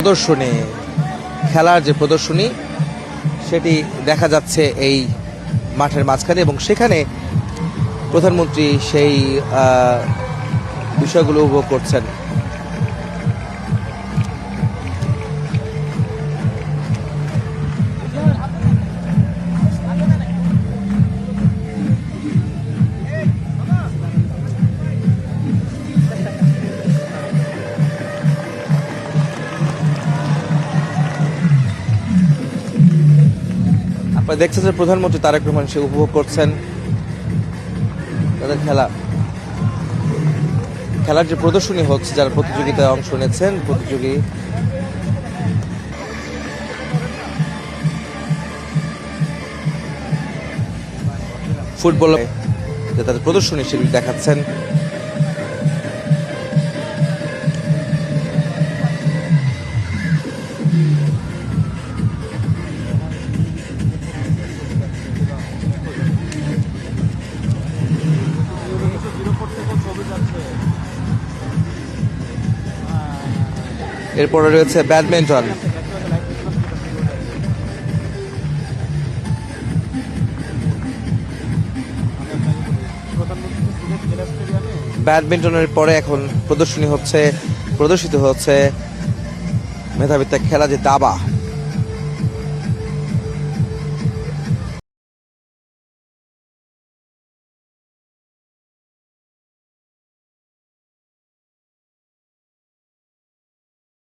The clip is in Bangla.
প্রদর্শনী, খেলার যে প্রদর্শনী সেটি দেখা যাচ্ছে এই মাঠের মাঝখানে, এবং সেখানে প্রধানমন্ত্রী সেই বিষয়গুলো উপভোগ করছেন। আপনারা দেখছেন যে প্রধানমন্ত্রী তারেক রহমান সে উপভোগ করছেন তাদের খেলার যে প্রদর্শনী হচ্ছে, যারা প্রতিযোগিতায় অংশ নিয়েছেন প্রতিযোগী ফুটবল যে তাদের প্রদর্শনী সেগুলি দেখাচ্ছেন। এরপরে রয়েছে ব্যাডমিন্টন। ব্যাডমিন্টনের পরে এখন প্রদর্শিত হচ্ছে মেধাবীদের খেলা যে দাবা,